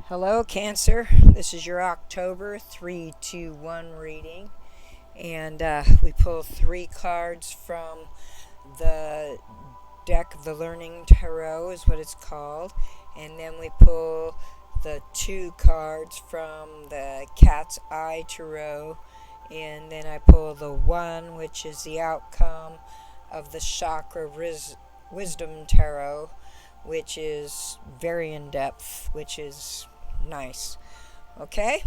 Hello, Cancer. This is your October 321 reading. And we pull three cards from the deck of the Learning Tarot, is what it's called. And then we pull the two cards from the Cat's Eye Tarot. And then I pull the one, which is the outcome of the Chakra Wisdom Tarot, which is very in depth, which is nice. Okay,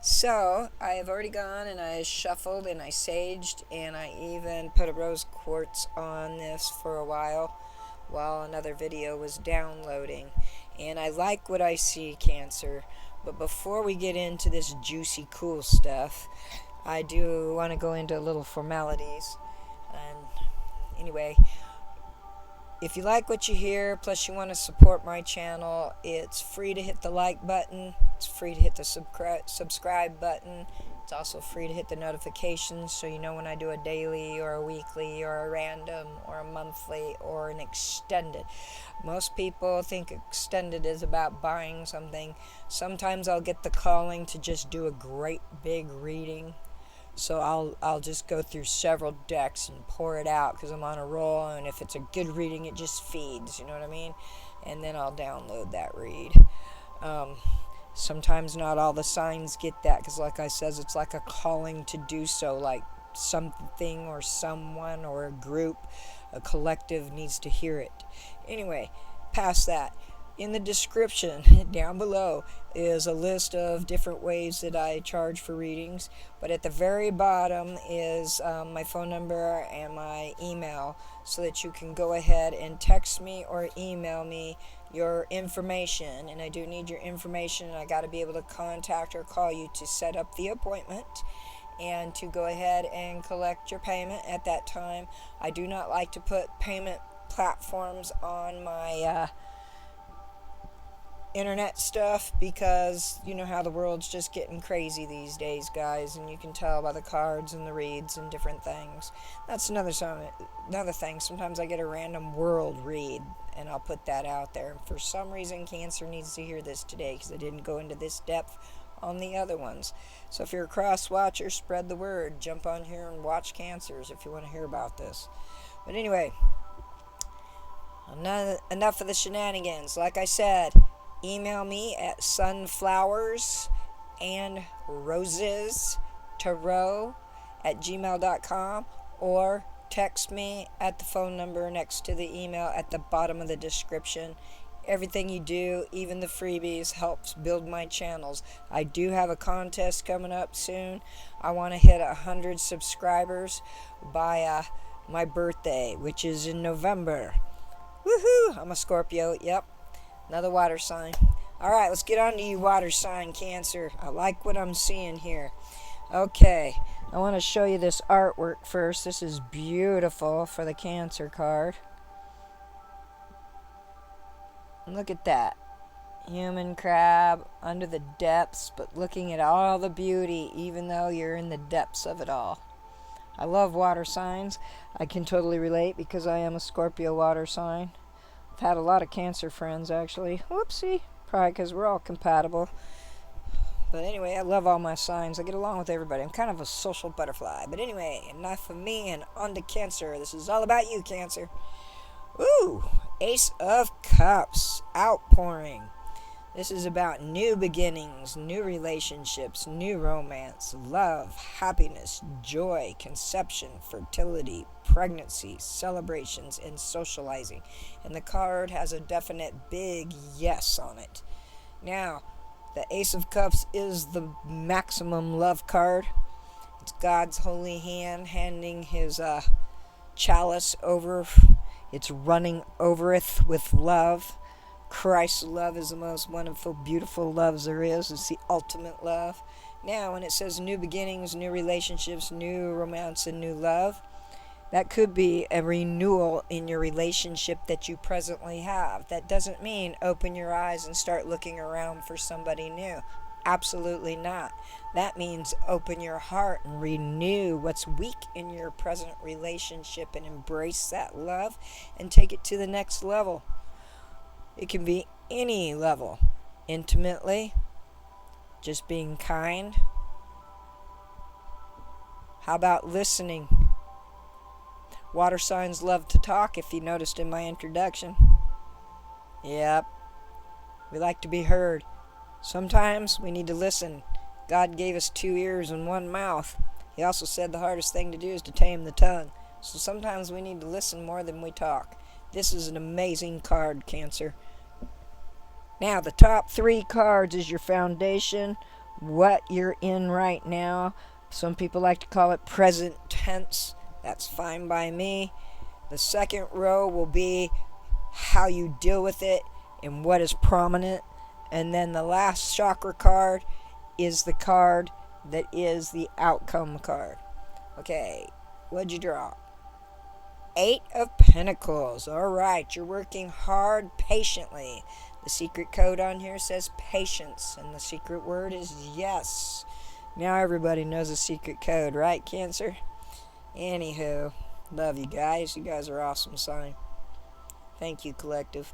so I have already gone and I shuffled and I saged and I even put a rose quartz on this for a while another video was downloading, and I like what I see, Cancer. But before we get into this juicy cool stuff, I do want to go into little formalities. And anyway, if you like what you hear, plus you want to support my channel, it's free to hit the like button. It's free to hit the subscribe button. It's also free to hit the notifications so you know when I do a daily or a weekly or a random or a monthly or an extended. Most people think extended is about buying something. Sometimes I'll get the calling to just do a great big reading. So I'll just go through several decks and pour it out because I'm on a roll, and if it's a good reading, it just feeds, you know what I mean? And then I'll download that read. Sometimes not all the signs get that because, like I says, it's like a calling to do so, like something or someone or a group, a collective needs to hear it. Anyway, past that. In the description down below is a list of different ways that I charge for readings, but at the very bottom is my phone number and my email so that you can go ahead and text me or email me your information. And I do need your information, and I got to be able to contact or call you to set up the appointment and to go ahead and collect your payment at that time. I do not like to put payment platforms on my internet stuff because you know how the world's just getting crazy these days, guys, and you can tell by the cards and the reads and different things. That's another thing. Sometimes I get a random world read and I'll put that out there, and for some reason Cancer needs to hear this today because I didn't go into this depth on the other ones. So if you're a cross watcher, spread the word. Jump on here and watch Cancers if you want to hear about this. But anyway, enough of the shenanigans. Like I said, email me at sunflowersandrosestarot@gmail.com or text me at the phone number next to the email at the bottom of the description. Everything you do, even the freebies, helps build my channels. I do have a contest coming up soon. I want to hit 100 subscribers by my birthday, which is in November. Woohoo! I'm a Scorpio. Yep. Another water sign. Alright, let's get on to you, water sign, Cancer. I like what I'm seeing here. Okay, I want to show you this artwork first. This is beautiful for the Cancer card. Look at that. Human crab under the depths, but looking at all the beauty, even though you're in the depths of it all. I love water signs. I can totally relate because I am a Scorpio water sign. I've had a lot of Cancer friends, actually. Whoopsie. Probably because we're all compatible. But anyway, I love all my signs. I get along with everybody. I'm kind of a social butterfly. But anyway, enough of me and on to Cancer. This is all about you, Cancer. Ooh, Ace of Cups. Outpouring. This is about new beginnings, new relationships, new romance, love, happiness, joy, conception, fertility, pregnancy, celebrations, and socializing. And the card has a definite big yes on it. Now, the Ace of Cups is the maximum love card. It's God's holy hand handing his chalice over. It's running overeth with love. Christ's love is the most wonderful, beautiful love there is. It's the ultimate love. Now, when it says new beginnings, new relationships, new romance, and new love, that could be a renewal in your relationship that you presently have. That doesn't mean open your eyes and start looking around for somebody new. Absolutely not. That means open your heart and renew what's weak in your present relationship and embrace that love and take it to the next level. It can be any level. intimately, just being kind. How about listening? Water signs love to talk, if you noticed in my introduction. Yep, we like to be heard. Sometimes we need to listen. God gave us 2 ears and 1 mouth. He also said the hardest thing to do is to tame the tongue. So sometimes we need to listen more than we talk. This is an amazing card, Cancer. Now, the top 3 cards is your foundation, what you're in right now. Some people like to call it present tense. That's fine by me. The second row will be how you deal with it and what is prominent. And then the last chakra card is the card that is the outcome card. Okay, what'd you draw? 8 of Pentacles. All right, you're working hard patiently. The secret code on here says patience, and the secret word is yes. Now everybody knows the secret code, right, Cancer? Anywho, love you guys. You guys are awesome sign. Thank you, collective.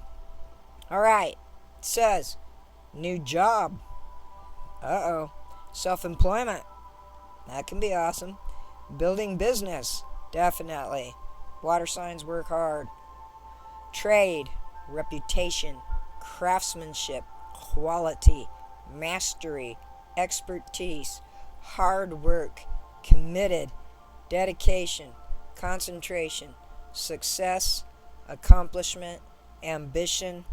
All right, it says new job. Uh-oh. Self-employment. That can be awesome. Building business. Definitely. Water signs work hard. Trade. Reputation. Craftsmanship. Quality. Mastery. Expertise. Hard work. Committed. Dedication. Concentration. Success. Accomplishment. Ambition.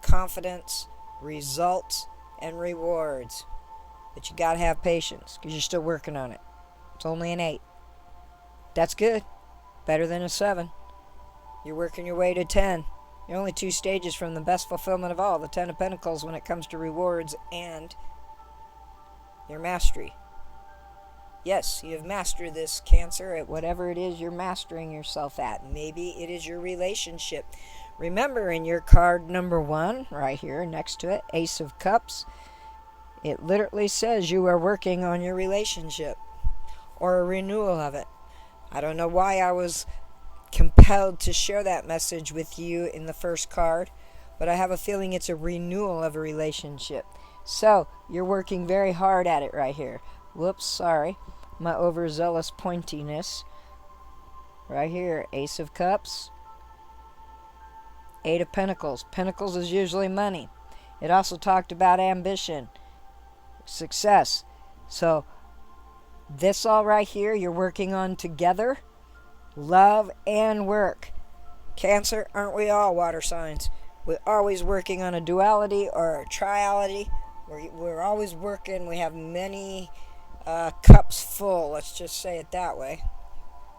Confidence. Results. And rewards. But you gotta have patience, because you're still working on it. It's only an 8. That's good. Better than a 7. You're working your way to 10. You're only 2 stages from the best fulfillment of all, the 10 of Pentacles, when it comes to rewards and your mastery. Yes, you have mastered this, Cancer, at whatever it is you're mastering yourself at. Maybe it is your relationship. Remember, in your card number 1, right here next to it, Ace of Cups, it literally says you are working on your relationship or a renewal of it. I don't know why I was compelled to share that message with you in the first card, but I have a feeling it's a renewal of a relationship. So, you're working very hard at it right here. Whoops, sorry. My overzealous pointiness. Right here, Ace of Cups, 8 of Pentacles. Pentacles is usually money. It also talked about ambition. Success. So this all right here you're working on together, love and work. Cancer, aren't we all, water signs? We're always working on a duality or a triality. We're always working. We have many cups full, let's just say it that way,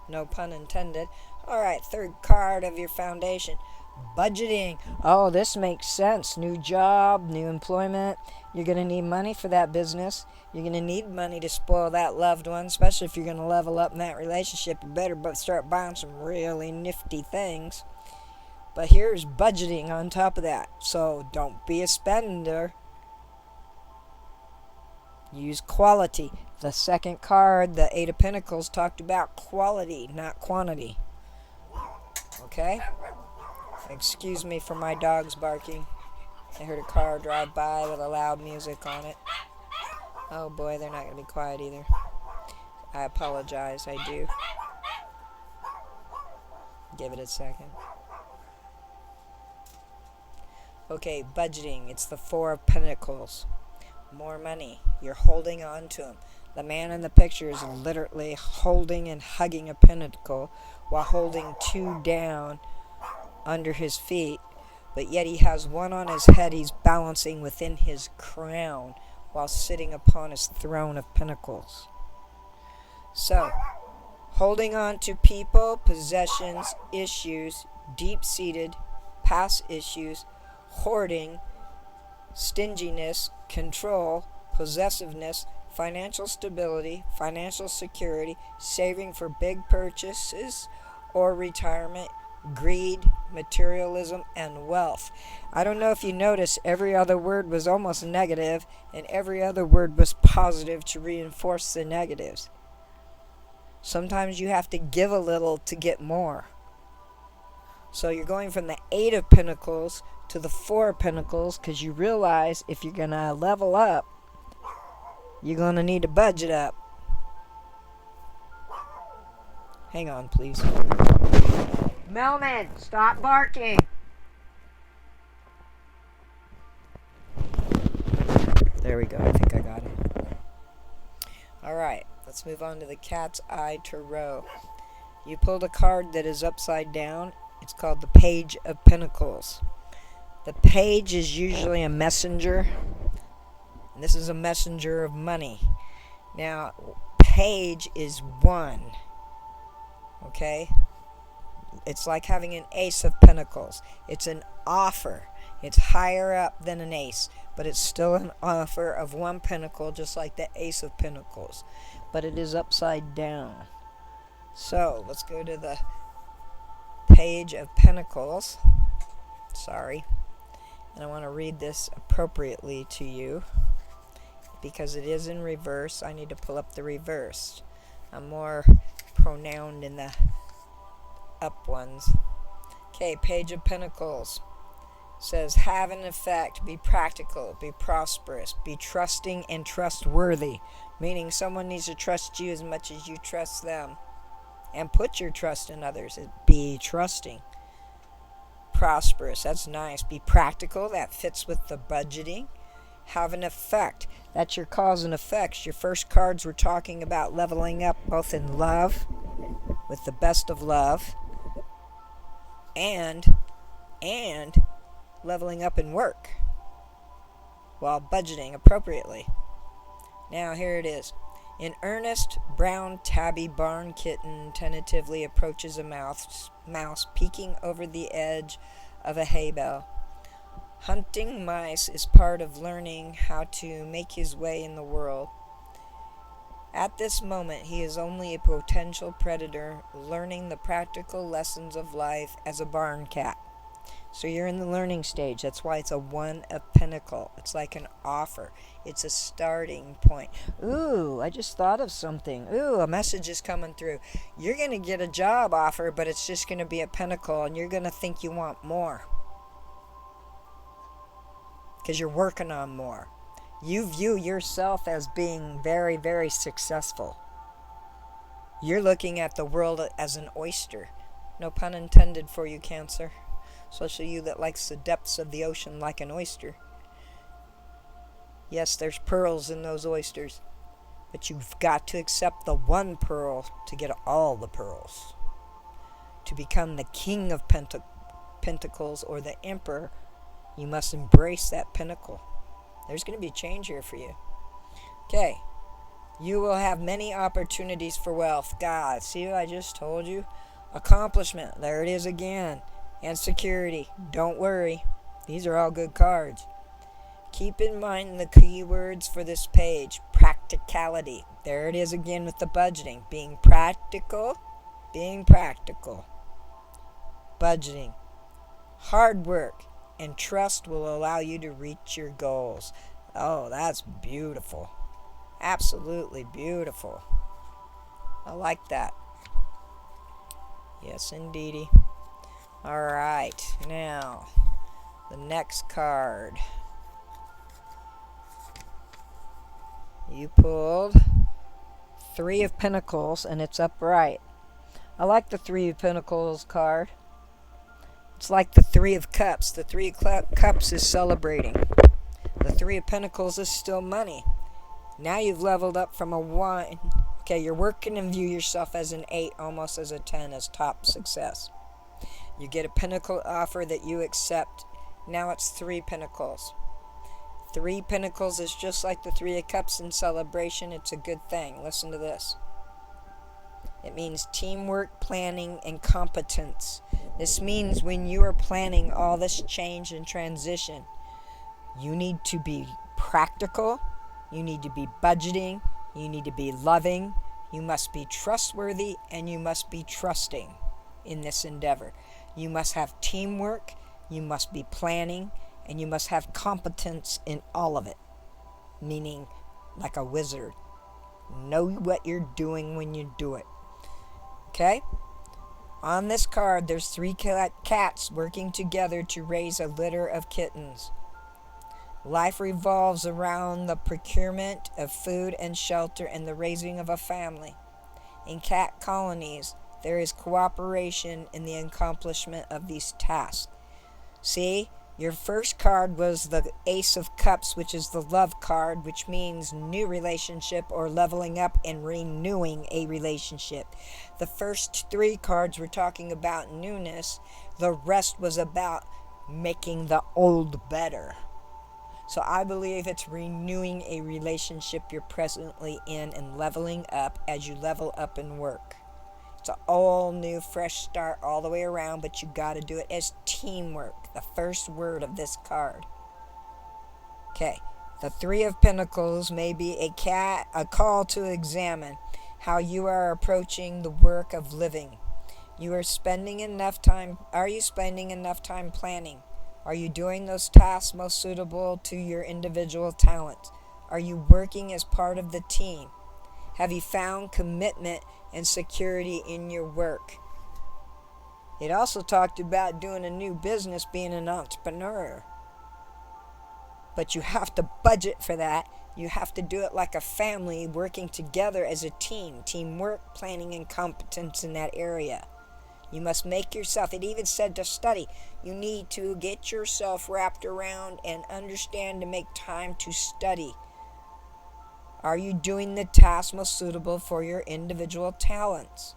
no pun intended. All right, third card of your foundation, budgeting. Oh, this makes sense. New job, new employment. You're going to need money for that business. You're going to need money to spoil that loved one, especially if you're going to level up in that relationship. You better start buying some really nifty things. But here's budgeting on top of that. So don't be a spender. Use quality. The second card, the 8 of Pentacles, talked about quality, not quantity. Okay? Excuse me for my dogs barking. I heard a car drive by with a loud music on it. Oh boy, they're not going to be quiet either. I apologize, I do. Give it a second. Okay, budgeting. It's the 4 of Pentacles. More money. You're holding on to them. The man in the picture is literally holding and hugging a pentacle while holding 2 down under his feet. But yet he has one on his head. He's balancing within his crown while sitting upon his throne of pentacles. So, holding on to people, possessions, issues, deep-seated past issues, hoarding, stinginess, control, possessiveness, financial stability, financial security, saving for big purchases or retirement, greed, materialism, and wealth. I don't know if you notice, every other word was almost negative, and every other word was positive to reinforce the negatives. Sometimes you have to give a little to get more. So you're going from the 8 of Pentacles to the 4 of Pentacles because you realize if you're going to level up, you're going to need to budget up. Hang on, please. Melman, stop barking. There we go. I think I got him. Alright, let's move on to the Cat's Eye Tarot. You pulled a card that is upside down. It's called the Page of Pentacles. The page is usually a messenger. And this is a messenger of money. Now, page is 1. Okay? It's like having an Ace of Pentacles. It's an offer. It's higher up than an ace, but it's still an offer of 1 pentacle, just like the Ace of Pentacles. But it is upside down. So, let's go to the Page of Pentacles. Sorry. And I want to read this appropriately to you. Because it is in reverse, I need to pull up the reverse. I'm more pronounced in the up ones. Okay, Page of Pentacles says, have an effect, be practical, be prosperous, be trusting and trustworthy. Meaning someone needs to trust you as much as you trust them. And put your trust in others. Be trusting. Prosperous, that's nice. Be practical, that fits with the budgeting. Have an effect, that's your cause and effects. Your first cards were talking about leveling up both in love, with the best of love, and leveling up in work while budgeting appropriately. Now here it is. An earnest brown tabby barn kitten tentatively approaches a mouse peeking over the edge of a hay bale. Hunting mice is part of learning how to make his way in the world. At this moment, he is only a potential predator learning the practical lessons of life as a barn cat. So you're in the learning stage. That's why it's a 1 of Pentacles. It's like an offer. It's a starting point. Ooh, I just thought of something. Ooh, a message is coming through. You're going to get a job offer, but it's just going to be a pentacle, and you're going to think you want more. Because you're working on more. You view yourself as being very, very successful. You're looking at the world as an oyster. No pun intended for you, Cancer. Especially you that likes the depths of the ocean like an oyster. Yes, there's pearls in those oysters. But you've got to accept the 1 pearl to get all the pearls. To become the king of pentacles or the emperor, you must embrace that pinnacle. There's going to be change here for you. Okay. You will have many opportunities for wealth. God, see what I just told you? Accomplishment. There it is again. And security. Don't worry. These are all good cards. Keep in mind the keywords for this page. Practicality. There it is again with the budgeting. Being practical. Being practical. Budgeting. Hard work and trust will allow you to reach your goals. Oh, that's beautiful. Absolutely beautiful. I like that. Yes, indeedy. Alright, now, the next card. You pulled 3 of Pentacles, and it's upright. I like the 3 of Pentacles card. It's like the 3 of Cups. The 3 of Cups is celebrating. The 3 of Pentacles is still money. Now you've leveled up from a 1. Okay, you're working and view yourself as an 8, almost as a 10, as top success. You get a pentacle offer that you accept. Now it's 3 pentacles. 3 pentacles is just like the 3 of Cups in celebration. It's a good thing. Listen to this. It means teamwork, planning, and competence. This means when you are planning all this change and transition, you need to be practical. You need to be budgeting. You need to be loving. You must be trustworthy, and you must be trusting in this endeavor. You must have teamwork, you must be planning, and you must have competence in all of it. Meaning, like a wizard. Know what you're doing when you do it. Okay? On this card, there's three cats working together to raise a litter of kittens. Life revolves around the procurement of food and shelter and the raising of a family. In cat colonies, there is cooperation in the accomplishment of these tasks. See, your first card was the Ace of Cups, which is the love card, which means new relationship or leveling up and renewing a relationship. The first three cards were talking about newness. The rest was about making the old better. So I believe it's renewing a relationship you're presently in and leveling up as you level up in work. It's an all new, fresh start all the way around, but you got to do it as teamwork. The first word of this card. Okay, the Three of Pentacles may be a call to examine how you are approaching the work of living. Are you spending enough time planning? Are you doing those tasks most suitable to your individual talents? Are you working as part of the team? Have you found commitment and security in your work? It also talked about doing a new business, being an entrepreneur. But you have to budget for that. You have to do it like a family, working together as a team. Teamwork, planning, and competence in that area. You must make yourself, it even said to study. You need to get yourself wrapped around and understand to make time to study. Are you doing the task most suitable for your individual talents?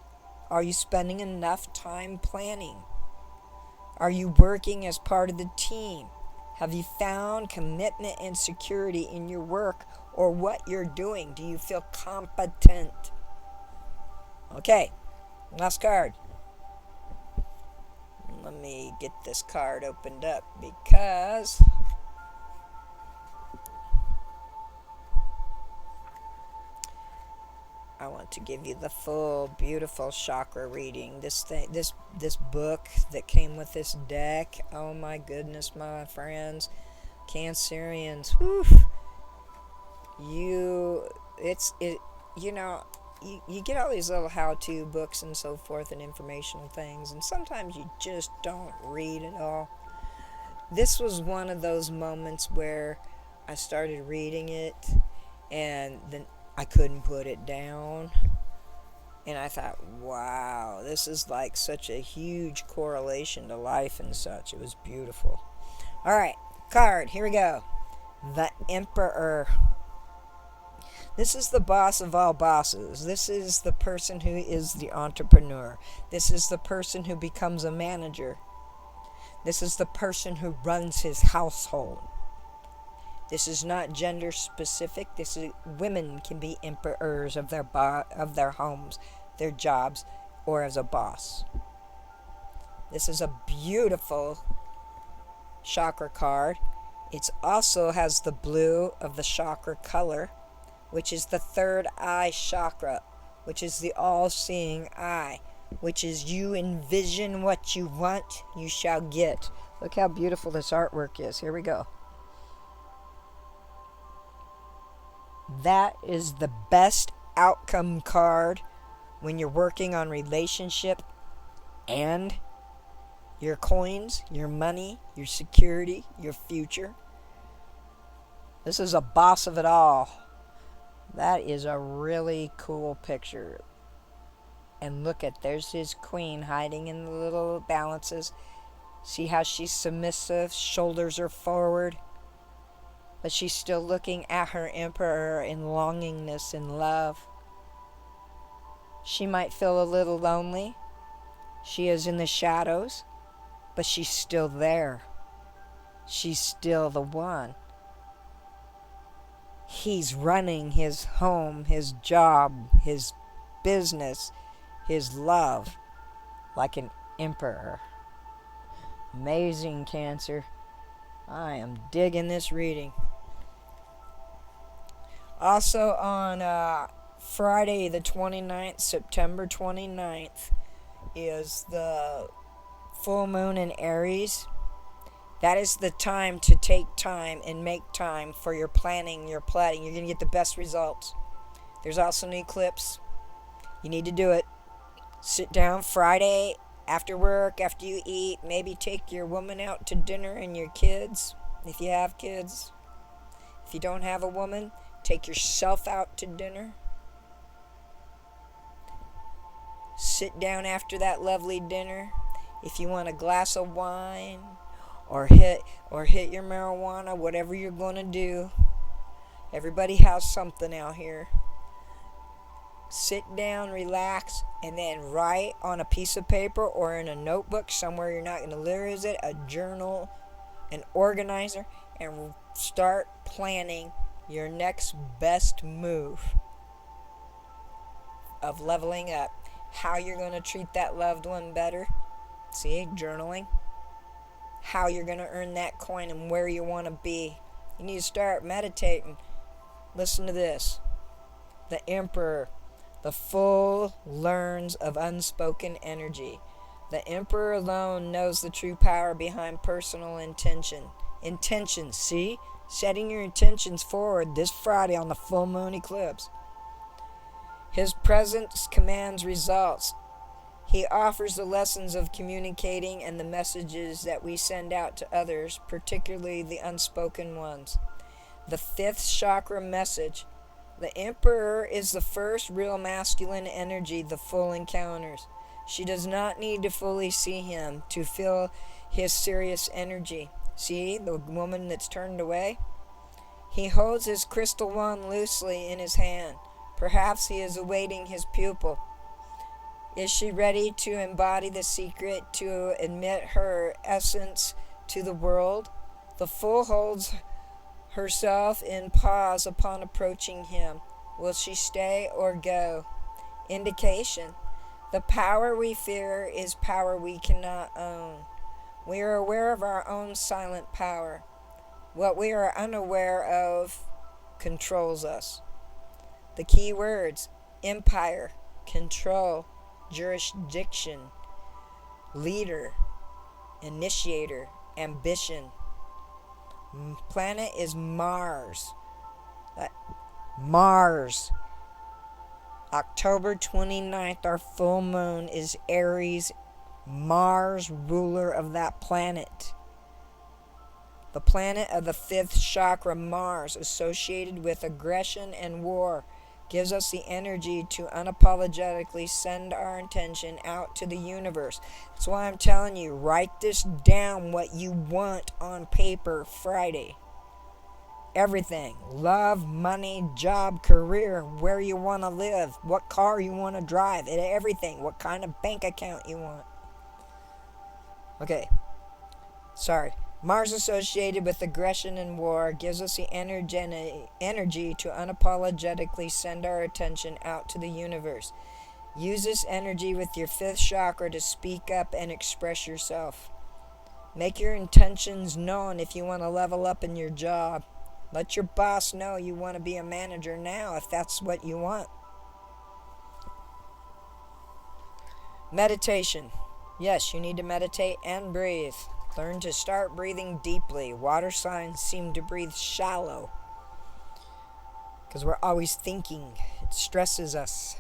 Are you spending enough time planning? Are you working as part of the team? Have you found commitment and security in your work or what you're doing? Do you feel competent? Okay, last card. Let me get this card opened up because I want to give you the full, beautiful chakra reading. This book that came with this deck. Oh my goodness, my friends, Cancerians. Whew. You get all these little how-to books and so forth and informational things, and sometimes you just don't read it all. This was one of those moments where I started reading it and then I couldn't put it down, and I thought, wow, this is like such a huge correlation to life and such. It was beautiful. Alright, card, here we go. The Emperor. This is the boss of all bosses. This is the person who is the entrepreneur. This is the person who becomes a manager. This is the person who runs his household. This is not gender specific. Women can be emperors of their homes, their jobs, or as a boss. This is a beautiful chakra card. It also has the blue of the chakra color, which is the third eye chakra, which is the all-seeing eye, which is you envision what you want, you shall get. Look how beautiful this artwork is. Here we go. That is the best outcome card when you're working on relationship and your coins, your money, your security, your future. This is a boss of it all. That is a really cool picture. And look at, there's his queen hiding in the little balances. See how she's submissive, shoulders are forward. But she's still looking at her emperor in longingness and love. She might feel a little lonely. She is in the shadows, but she's still there. She's still the one. He's running his home, his job, his business, his love like an emperor. Amazing, Cancer. I am digging this reading. Also on Friday the 29th, September 29th, is the full moon in Aries. That is the time to take time and make time for your planning, your plotting. You're going to get the best results. There's also an eclipse. You need to do it. Sit down Friday After work, after you eat, maybe take your woman out to dinner and your kids, if you have kids. If you don't have a woman, take yourself out to dinner. Sit down after that lovely dinner. If you want a glass of wine or hit your marijuana, whatever you're going to do. Everybody has something out here. Sit down, relax, and then write on a piece of paper or in a notebook somewhere you're not going to lose it, a journal, an organizer, and start planning your next best move of leveling up. How you're going to treat that loved one better. See, journaling. How you're going to earn that coin and where you want to be. You need to start meditating. Listen to this. The Emperor. The fool learns of unspoken energy. The Emperor alone knows the true power behind personal intention. Intentions, see? Setting your intentions forward this Friday on the full moon eclipse. His presence commands results. He offers the lessons of communicating and the messages that we send out to others, particularly the unspoken ones. The fifth chakra message. The Emperor is the first real masculine energy the Fool encounters. She does not need to fully see him to feel his serious energy. See, the woman that's turned away? He holds his crystal wand loosely in his hand. Perhaps he is awaiting his pupil. Is she ready to embody the secret, to admit her essence to the world? The Fool holds herself in pause upon approaching him. Will she stay or go? Indication. The power we fear is power we cannot own. We are aware of our own silent power. What we are unaware of controls us. The key words: empire, control, jurisdiction, leader, initiator, ambition. Planet is Mars. Mars. October 29th, our full moon is Aries. Mars, ruler of that planet. The planet of the fifth chakra, Mars, associated with aggression and war, gives us the energy to unapologetically send our intention out to the universe. That's why I'm telling you, write this down, what you want on paper Friday. Everything. Love, money, job, career, where you want to live, what car you want to drive, everything. What kind of bank account you want. Okay. Sorry. Mars associated with aggression and war gives us the energy to unapologetically send our attention out to the universe. Use this energy with your fifth chakra to speak up and express yourself. Make your intentions known if you want to level up in your job. Let your boss know you want to be a manager now if that's what you want. Meditation. Yes, you need to meditate and breathe. Learn to start breathing deeply. Water signs seem to breathe shallow because we're always thinking. It stresses us.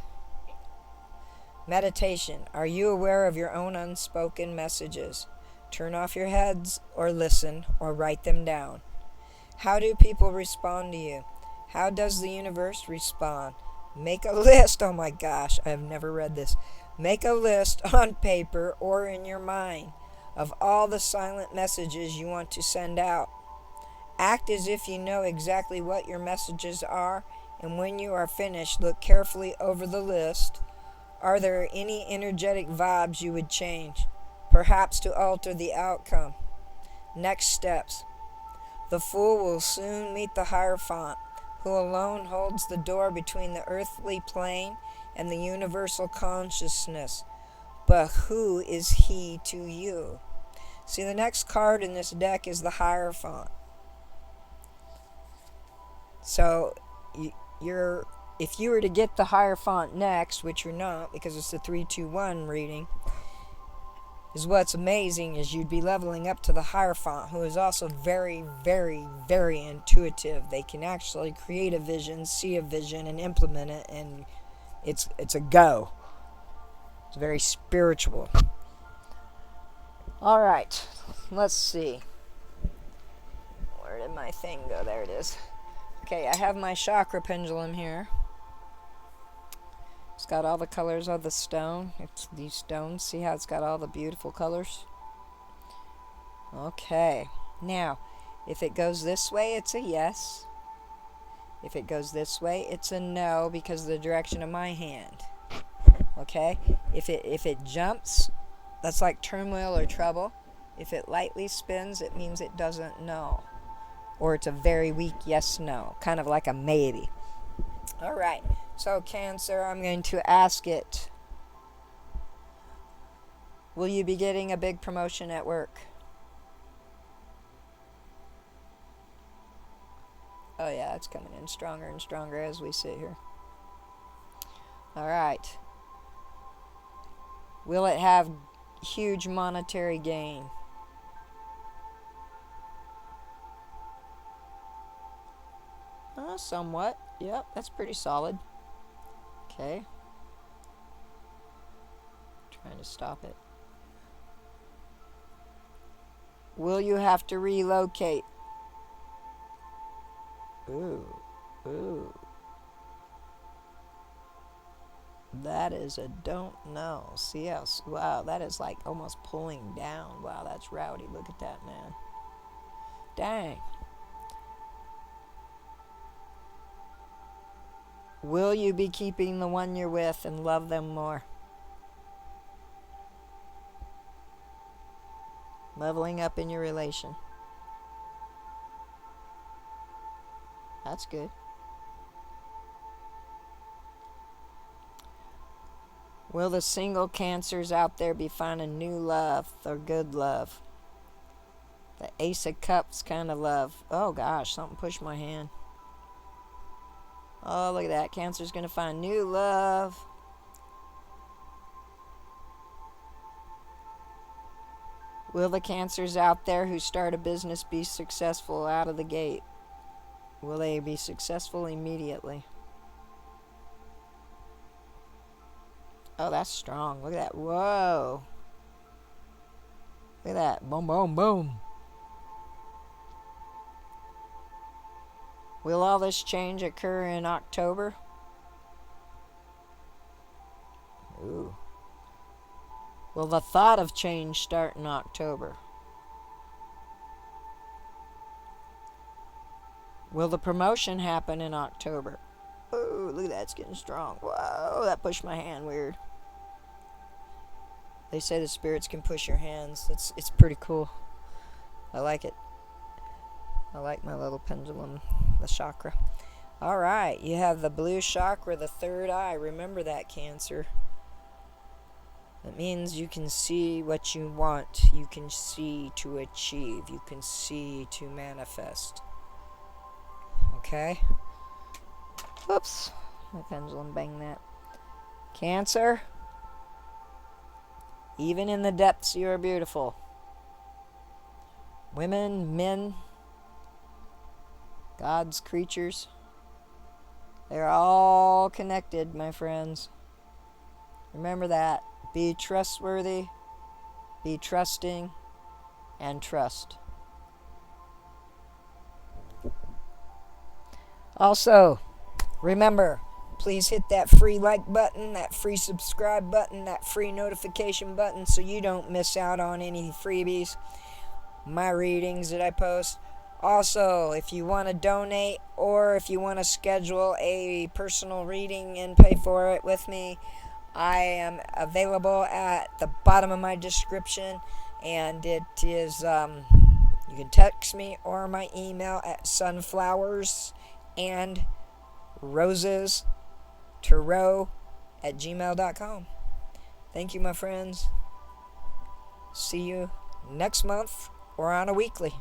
Meditation. Are you aware of your own unspoken messages? Turn off your heads or listen or write them down. How do people respond to you? How does the universe respond? Make a list. Oh my gosh, I have never read this. Make a list on paper or in your mind of all the silent messages you want to send out. Act as if you know exactly what your messages are, and when you are finished, look carefully over the list. Are there any energetic vibes you would change, perhaps to alter the outcome? Next steps. The Fool will soon meet the Hierophant, who alone holds the door between the earthly plane and the universal consciousness. But who is he to you? See, the next card in this deck is the Hierophant. So, if you were to get the Hierophant next, which you're not because it's the 3-2-1 reading, is what's amazing is you'd be leveling up to the Hierophant, who is also very, very, very intuitive. They can actually create a vision, see a vision, and implement it, and it's a go. It's very spiritual. All right, let's see. Where did my thing go? There it is. Okay, I have my chakra pendulum here. It's got all the colors of the stone. It's these stones. See how it's got all the beautiful colors? Okay. Now, if it goes this way, it's a yes. If it goes this way, it's a no because of the direction of my hand. Okay? If it jumps, that's like turmoil or trouble. If it lightly spins, it means it doesn't know. Or it's a very weak yes, no. Kind of like a maybe. All right. So, Cancer, I'm going to ask it. Will you be getting a big promotion at work? Oh, yeah, it's coming in stronger and stronger as we sit here. All right. Will it have huge monetary gain? Somewhat. Yep, that's pretty solid. Okay. Trying to stop it. Will you have to relocate? Ooh. That is a don't know. See how, wow, that is like almost pulling down. Wow, that's rowdy. Look at that, man. Dang. Will you be keeping the one you're with and love them more? Leveling up in your relation. That's good. Will the single Cancers out there be finding new love or good love? The Ace of Cups kind of love. Oh gosh, something pushed my hand. Oh, look at that. Cancer's going to find new love. Will the Cancers out there who start a business be successful out of the gate? Will they be successful immediately? Oh, that's strong. Look at that. Whoa. Look at that. Boom, boom, boom. Will all this change occur in October? Ooh. Will the thought of change start in October? Will the promotion happen in October? Oh, look at that. It's getting strong. Whoa, that pushed my hand weird. They say the spirits can push your hands. It's pretty cool. I like it. I like my little pendulum, the chakra. All right, you have the blue chakra, the third eye. Remember that, Cancer. That means you can see what you want. You can see to achieve. You can see to manifest. Okay? Whoops. My pendulum banged that. Cancer. Even in the depths, you are beautiful. Women, men, God's creatures, they're all connected, my friends. Remember that. Be trustworthy, be trusting, and trust. Also, remember, please hit that free like button, that free subscribe button, that free notification button so you don't miss out on any freebies, my readings that I post. Also, if you want to donate or if you want to schedule a personal reading and pay for it with me, I am available at the bottom of my description, and it is, you can text me or my email at sunflowersandrosestarot@gmail.com. Thank you, my friends. See you next month or on a weekly.